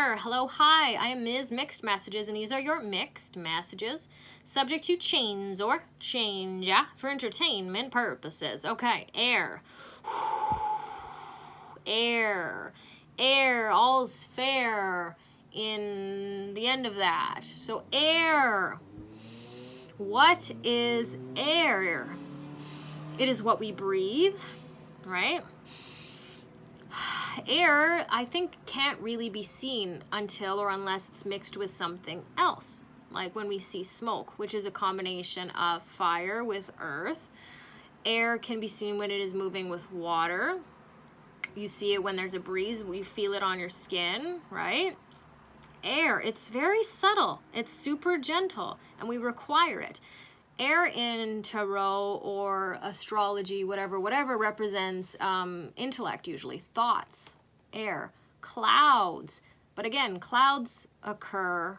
air. Hello, hi. I am Ms. Mixed Messages, and these are your mixed messages, subject to change or change, yeah, for entertainment purposes. Okay, air. Air. Air, all's fair in the end of that. So air. What is air? It is what we breathe, right? Air, I think, can't really be seen until or unless it's mixed with something else. Like when we see smoke, which is a combination of fire with earth. Air can be seen when it is moving with water. You see it when there's a breeze. You feel it on your skin, right? Air, it's very subtle. It's super gentle, and we require it. Air in tarot or astrology, whatever represents intellect usually, thoughts, air, clouds. But again, clouds occur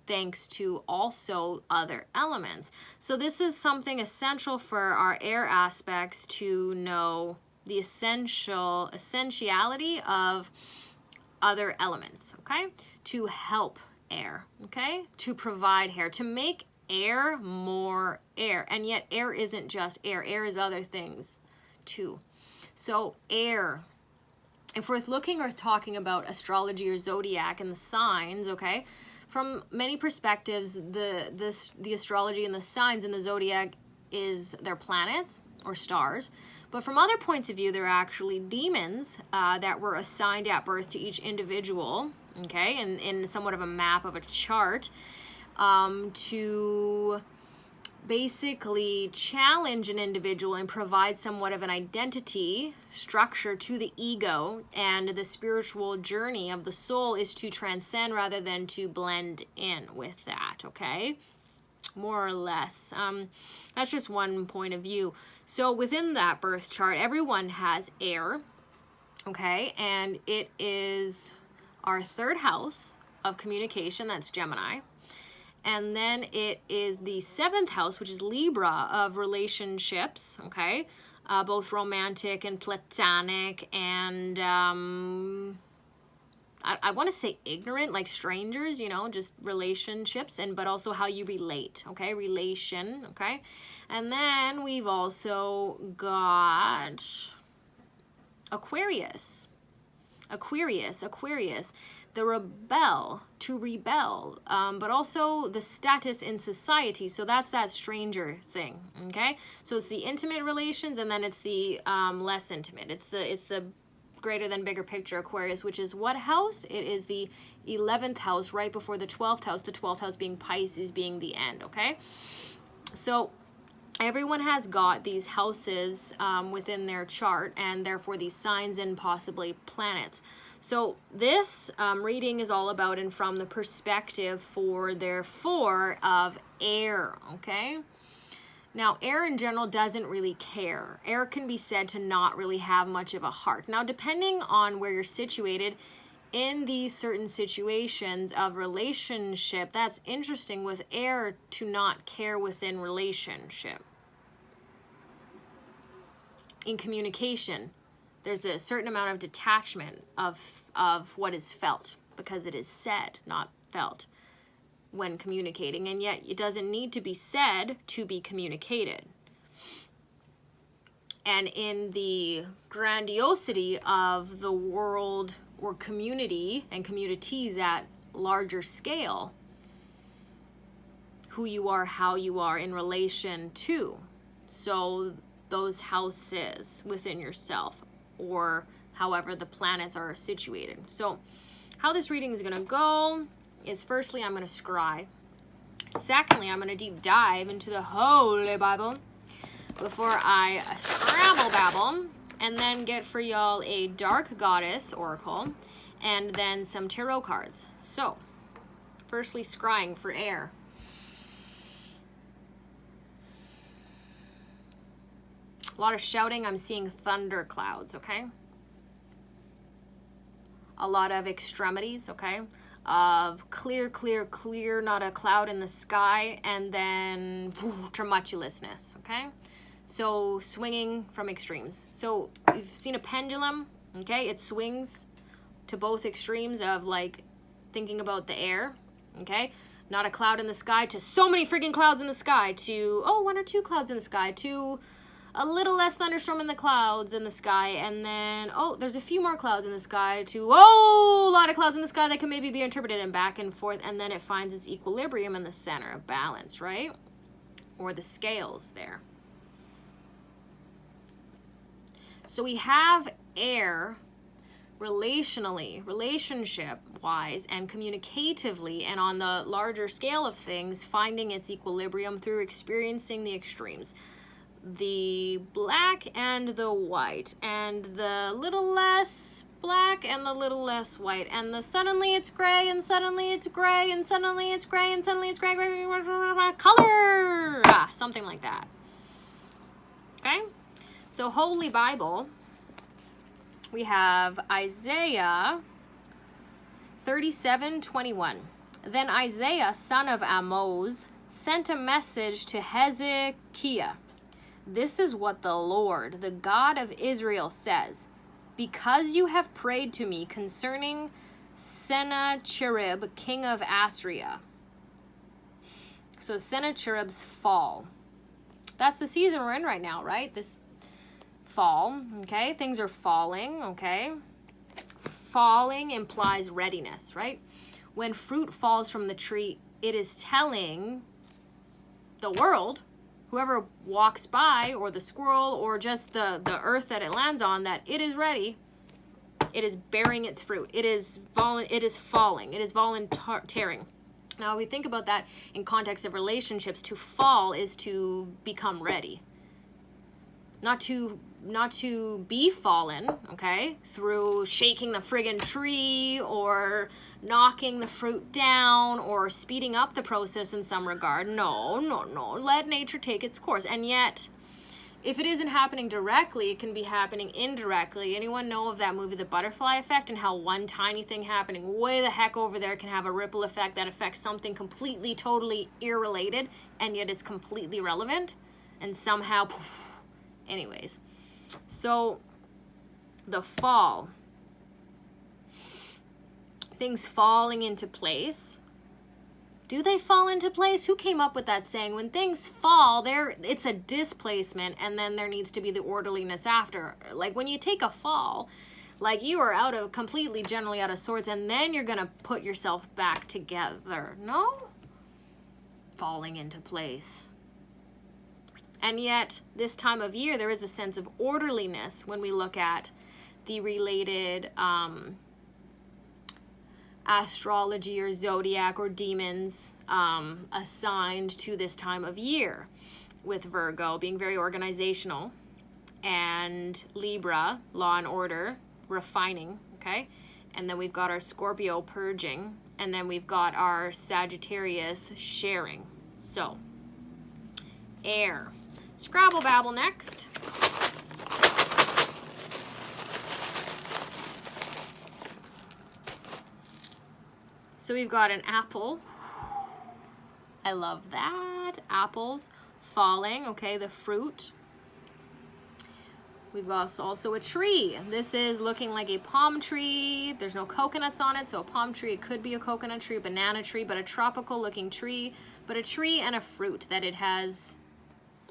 thanks to also other elements. So this is something essential for our air aspects to know the essentiality of other elements, okay? To help air, okay? To provide air, to make air more air. And yet air isn't just air. Air is other things too. So air, if we're looking or talking about astrology or zodiac and the signs, okay, from many perspectives, the astrology and the signs in the zodiac is their planets or stars. But from other points of view, they're actually demons that were assigned at birth to each individual, okay, in somewhat of a map of a chart, to basically challenge an individual and provide somewhat of an identity structure to the ego, and the spiritual journey of the soul is to transcend rather than to blend in with that, okay? More or less. That's just one point of view. So within that birth chart, everyone has air, okay? And it is our third house of communication, that's Gemini. And then it is the seventh house, which is Libra, of relationships, okay? Both romantic and platonic and I want to say ignorant, like strangers, you know, just relationships, but also how you relate, okay? Relation, okay? And then we've also got Aquarius. Aquarius, the rebel, to rebel, but also the status in society. So that's that stranger thing, okay? So it's the intimate relations, and then it's the less intimate. It's the greater than bigger picture Aquarius, which is what house? It is the 11th house, right before the 12th house, the 12th house being Pisces, being the end, okay? So everyone has got these houses within their chart, and therefore these signs and possibly planets. So this reading is all about and from the perspective therefore of air, okay? Now, air in general doesn't really care. Air can be said to not really have much of a heart. Now, depending on where you're situated in these certain situations of relationship, that's interesting with air to not care within relationship. In communication, there's a certain amount of detachment of what is felt, because it is said, not felt, when communicating, and yet it doesn't need to be said to be communicated. And in the grandiosity of the world or community and communities at larger scale, who you are, how you are in relation to, so those houses within yourself, or however the planets are situated. So how this reading is going to go is, firstly, I'm going to scry. Secondly, I'm going to deep dive into the Holy Bible before I scramble babble, and then get for y'all a Dark Goddess Oracle, and then some tarot cards. So, firstly, scrying for air. A lot of shouting. I'm seeing thunder clouds, okay? A lot of extremities, okay? Of clear, not a cloud in the sky, and then tumultuousness, okay? So swinging from extremes. So you've seen a pendulum, okay? It swings to both extremes of like thinking about the air, okay? Not a cloud in the sky to so many freaking clouds in the sky to, oh, 1 or 2 clouds in the sky to a little less thunderstorm in the clouds in the sky, and then, oh, there's a few more clouds in the sky to, oh, a lot of clouds in the sky that can maybe be interpreted and back and forth, and then it finds its equilibrium in the center of balance, right? Or the scales there. So we have air relationally, relationship-wise, and communicatively, and on the larger scale of things, finding its equilibrium through experiencing the extremes. The black and the white, and the little less black and the little less white, and the suddenly it's gray, and suddenly it's gray, and suddenly it's gray, and suddenly it's gray, color! Something like that. Okay? So Holy Bible, we have Isaiah 37:21. Then Isaiah, son of Amoz, sent a message to Hezekiah. This is what the Lord, the God of Israel, says. Because you have prayed to me concerning Sennacherib, king of Assyria. So Sennacherib's fall. That's the season we're in right now, right? This fall, okay? Things are falling, okay? Falling implies readiness, right? When fruit falls from the tree, it is telling the world, whoever walks by, or the squirrel, or just the earth that it lands on, that it is ready. It is bearing its fruit. It is falling. It is volunteering. Now, we think about that in context of relationships. To fall is to become ready. Not to be fallen, okay, through shaking the friggin' tree or knocking the fruit down or speeding up the process in some regard. No. Let nature take its course. And yet, if it isn't happening directly, it can be happening indirectly. Anyone know of that movie, The Butterfly Effect, and how one tiny thing happening way the heck over there can have a ripple effect that affects something completely, totally irrelated, and yet it's completely relevant, and somehow, poof. Anyways, so the fall, things falling into place. Do they fall into place? Who came up with that saying? When things fall, it's a displacement, and then there needs to be the orderliness after. Like when you take a fall, like you are completely generally out of sorts, and then you're going to put yourself back together. No? Falling into place. And yet, this time of year, there is a sense of orderliness when we look at the related astrology or zodiac or demons assigned to this time of year, with Virgo being very organizational, and Libra, law and order, refining, okay? And then we've got our Scorpio, purging, and then we've got our Sagittarius, sharing. So, air. Scrabble Babble next. So we've got an apple. I love that. Apples falling, okay, the fruit. We've got also a tree. This is looking like a palm tree. There's no coconuts on it, so a palm tree, it could be a coconut tree, a banana tree, but a tropical looking tree, but a tree and a fruit that it has,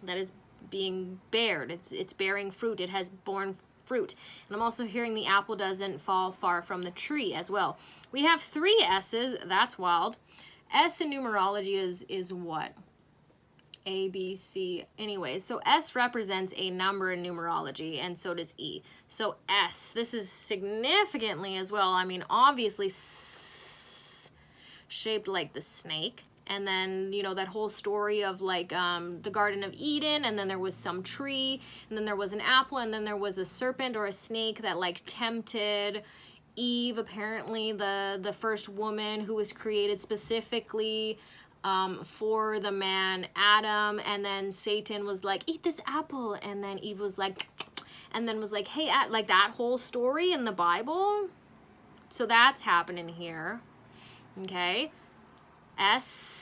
that is being bared. It's bearing fruit. It has borne fruit. And I'm also hearing the apple doesn't fall far from the tree as well. We have 3 S's. That's wild. S in numerology is what? A, B, C. Anyway, so S represents a number in numerology, and so does E. So S, this is significantly as well. I mean, obviously shaped like the snake. And then, you know, that whole story of like the Garden of Eden, and then there was some tree, and then there was an apple, and then there was a serpent or a snake that like tempted Eve, apparently the first woman who was created specifically for the man Adam. And then Satan was like, eat this apple, and then Eve was like, and then was like, hey, like that whole story in the Bible. So that's happening here. Okay. S,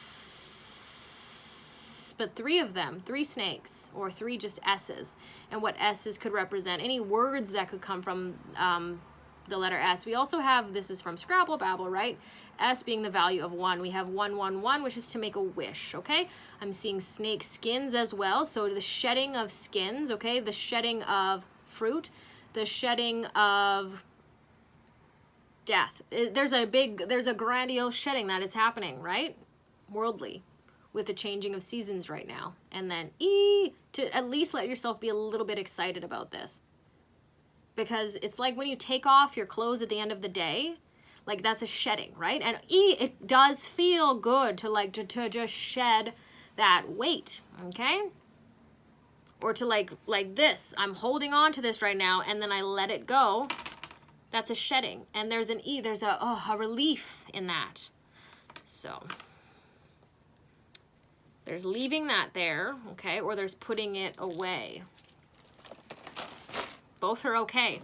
but 3 of them, 3 snakes, or 3 just S's, and what S's could represent, any words that could come from the letter S. We also have, this is from Scrabble Babble, right? S being the value of 1. We have 111, which is to make a wish, okay? I'm seeing snake skins as well. So the shedding of skins, okay? The shedding of fruit, the shedding of death. There's a grandiose shedding that is happening, right? Worldly, with the changing of seasons right now. And then to at least let yourself be a little bit excited about this. Because it's like when you take off your clothes at the end of the day, like that's a shedding, right? And it does feel good to like to just shed that weight, okay? Or to like this, I'm holding on to this right now and then I let it go. That's a shedding. And there's there's a relief in that. So there's leaving that there, okay? Or there's putting it away. Both are okay.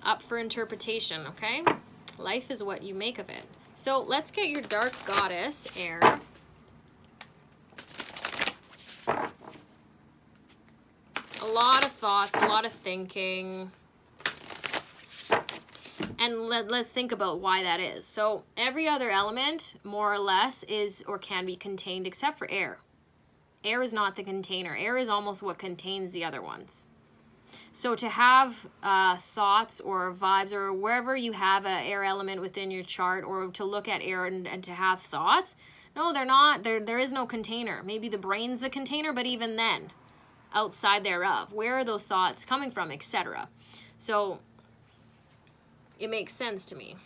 Up for interpretation, okay? Life is what you make of it. So let's get your dark goddess, Air. A lot of thoughts, a lot of thinking. And let's think about why that is. So every other element, more or less, is or can be contained except for air. Air is not the container. Air is almost what contains the other ones. So to have thoughts or vibes or wherever you have an air element within your chart, or to look at air and to have thoughts, no, they're not. There is no container. Maybe the brain's the container, but even then, outside thereof, where are those thoughts coming from, etc. So it makes sense to me.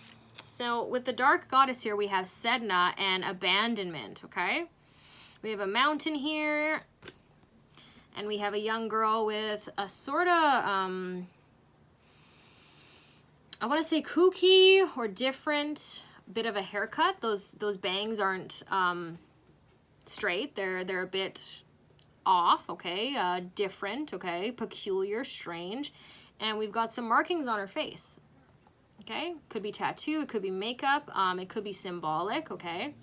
So with the dark goddess here, we have Sedna and abandonment, okay? We have a mountain here, and we have a young girl with a sort of, I want to say kooky or different bit of a haircut. Those bangs aren't straight. They're a bit off, okay? Different, okay? Peculiar, strange. And we've got some markings on her face, okay? Could be tattoo, it could be makeup, it could be symbolic, okay?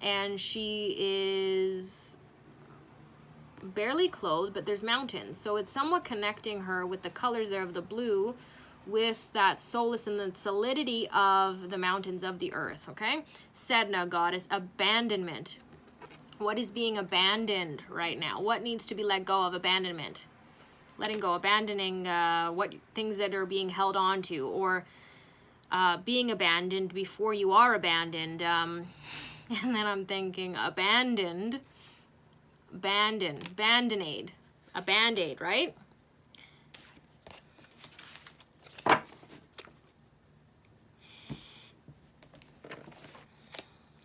And she is barely clothed, but there's mountains. So it's somewhat connecting her with the colors there of the blue with that solace and the solidity of the mountains of the earth, okay? Sedna, goddess, abandonment. What is being abandoned right now? What needs to be let go of? Abandonment. Letting go, abandoning what things that are being held on to, or being abandoned before you are abandoned. And then I'm thinking abandoned, band-aid, a band-aid, right?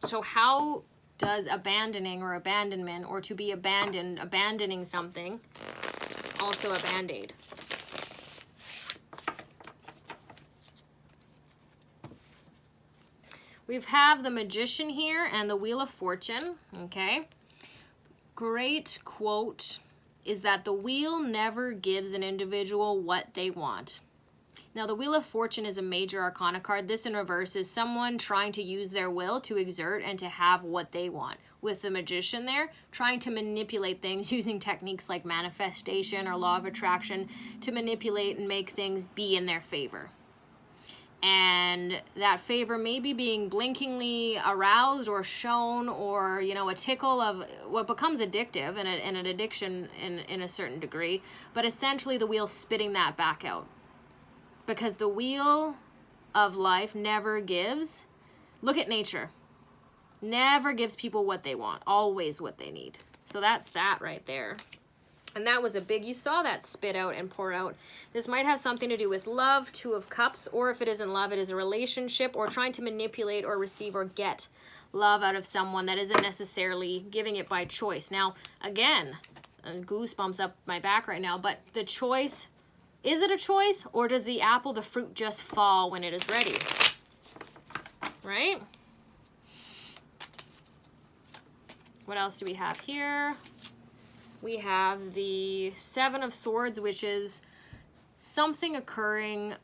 So how does abandoning or abandonment, or to be abandoned, abandoning something, also a band-aid? We have the Magician here and the Wheel of Fortune, okay? Great quote is that the wheel never gives an individual what they want. Now, the Wheel of Fortune is a major arcana card. This in reverse is someone trying to use their will to exert and to have what they want. With the Magician there, trying to manipulate things using techniques like manifestation or law of attraction to manipulate and make things be in their favor. And that favor may be being blinkingly aroused or shown, or, you know, a tickle of what becomes addictive and an addiction in a certain degree. But essentially the wheel spitting that back out. Because the wheel of life never gives. Look at nature. Never gives people what they want. Always what they need. So that's that right there. And that was a big, you saw that spit out and pour out. This might have something to do with love, 2 of Cups, or if it isn't love, it is a relationship, or trying to manipulate or receive or get love out of someone that isn't necessarily giving it by choice. Now, again, goosebumps up my back right now, but the choice, is it a choice, or does the apple, the fruit, just fall when it is ready? Right? What else do we have here? We have the 7 of Swords, which is something occurring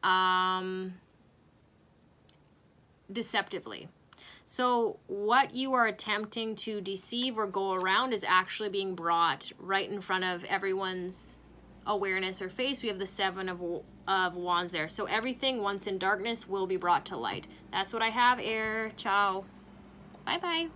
deceptively. So what you are attempting to deceive or go around is actually being brought right in front of everyone's awareness or face. We have the 7 of Wands there. So everything once in darkness will be brought to light. That's what I have, air. Ciao. Bye-bye.